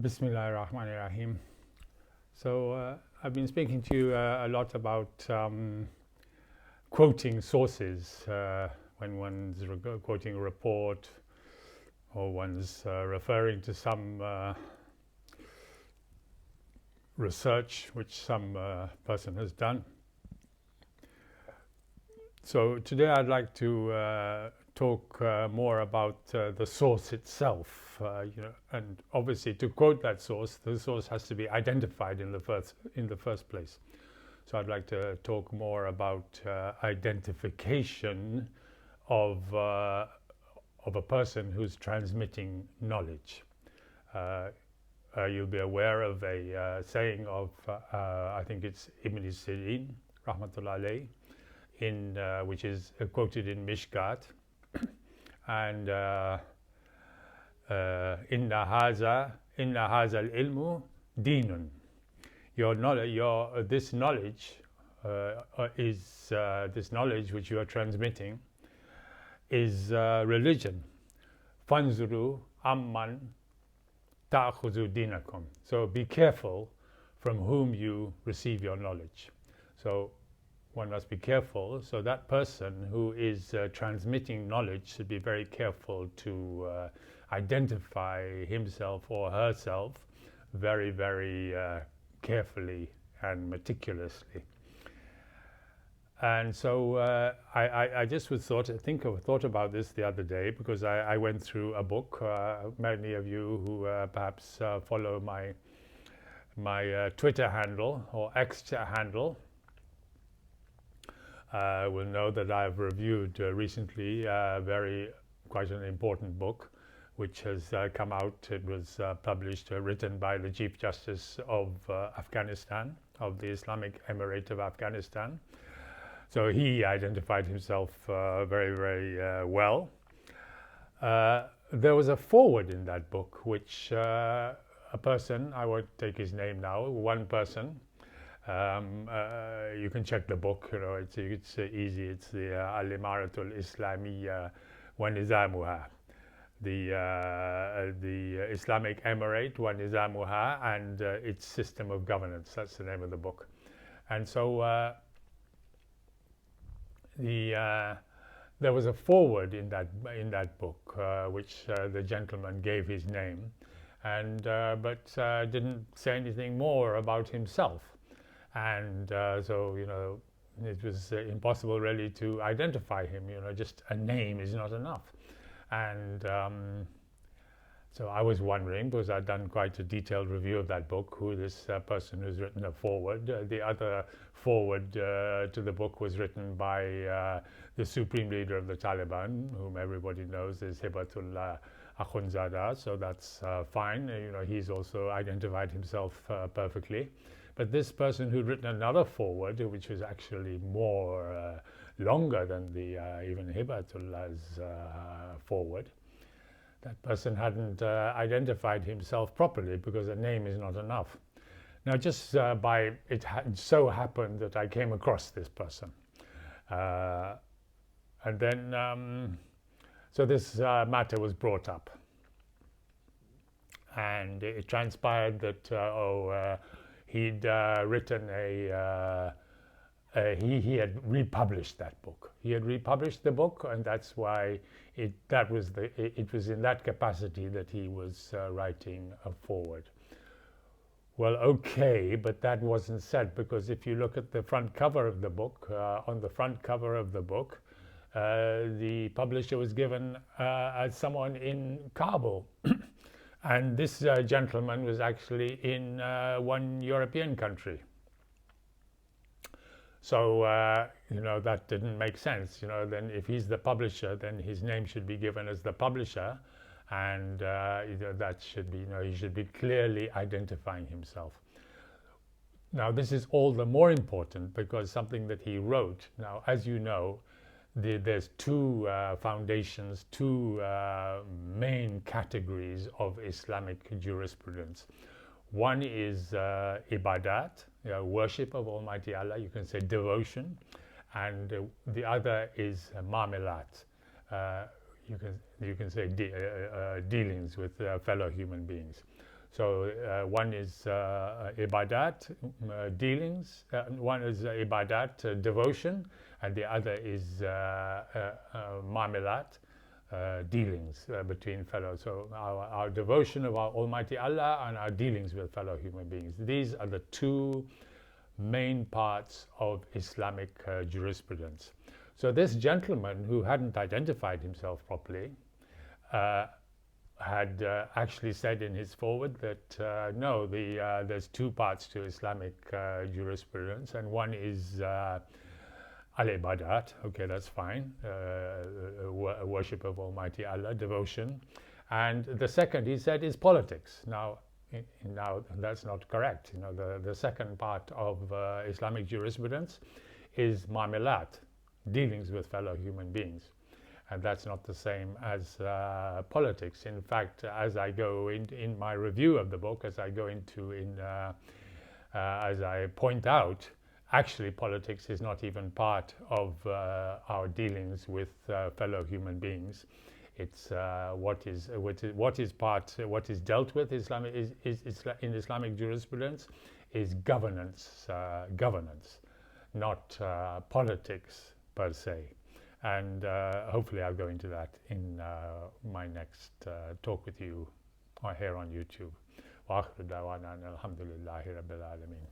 Bismillahirrahmanirrahim. So I've been speaking to you a lot about quoting sources when one's quoting a report or one's referring to some research which some person has done. So today I'd like to talk more about the source itself. And obviously to quote that source, the source has to be identified in the first place. So I'd like to talk more about identification of a person who's transmitting knowledge. You'll be aware of a saying of I think it's Ibn Sirin, rahmatullah alayh, which is quoted in Mishkat, and inna haza al-ilmu dinun. This knowledge this knowledge which you are transmitting is religion. Fanzuru amman ta'khudhu dinakum. So be careful from whom you receive your knowledge. So one must be careful. So that person who is transmitting knowledge should be very careful to identify himself or herself very, very carefully and meticulously. And so I just thought about this the other day because I went through a book. Many of you who perhaps follow my Twitter handle or X handle will know that I've reviewed recently quite an important book which has come out. It was published, written by the Chief Justice of Afghanistan, of the Islamic Emirate of Afghanistan. So he identified himself very, very well. There was a foreword in that book which a person, I won't take his name now, one person, you can check the book, it's easy. It's the Al-Imaratul Islamiyya wa Nizamuha, the Islamic Emirate wa Nizamuha and its system of governance. That's the name of the book. And so there was a foreword in that book which the gentleman gave his name, and but didn't say anything more about himself. And so it was impossible really to identify him. Just a name is not enough. And so I was wondering, because I'd done quite a detailed review of that book, who this person who's written a foreword. The other foreword to the book was written by the supreme leader of the Taliban, whom everybody knows is Hibatullah Akhundzada. So that's fine. He's also identified himself perfectly. But this person who'd written another foreword, which was actually more longer than the even Hibatullah's foreword, that person hadn't identified himself properly because a name is not enough. Now, just by it so happened that I came across this person, and then so this matter was brought up, and it transpired that he'd written he had republished that book. He had republished the book, and that's why it was in that capacity that he was writing a foreword. Well, okay, but that wasn't said, because if you look at the front cover of the book, on the front cover of the book, the publisher was given as someone in Kabul. And this gentleman was actually in one European country. So, that didn't make sense. Then if he's the publisher, then his name should be given as the publisher. And that should be, he should be clearly identifying himself. Now, this is all the more important because something that he wrote. Now, as you know, there's two foundations, two main categories of Islamic jurisprudence. One is ibadat, worship of Almighty Allah, you can say devotion, and the other is muamilat, you can say dealings with fellow human beings. So one is ibadat, dealings, one is ibadat, devotion, and the other is muamilat, dealings between fellow. So our devotion of our Almighty Allah and our dealings with fellow human beings. These are the two main parts of Islamic jurisprudence. So this gentleman, who hadn't identified himself properly, had actually said in his foreword that no, there's two parts to Islamic jurisprudence, and one is al-ibadat, okay, that's fine, worship of Almighty Allah, devotion, and the second, he said, is politics. Now that's not correct. You know, the second part of Islamic jurisprudence is muamilat, dealings with fellow human beings. And that's not the same as politics. In fact, as I go in my review of the book, as I go into as I point out, actually politics is not even part of our dealings with fellow human beings. It's what is dealt with in Islamic jurisprudence is governance, not politics per se. And hopefully I'll go into that in my next talk with you or here on YouTube. Wa akhiru da'wana alhamdulillahi rabbil alamin.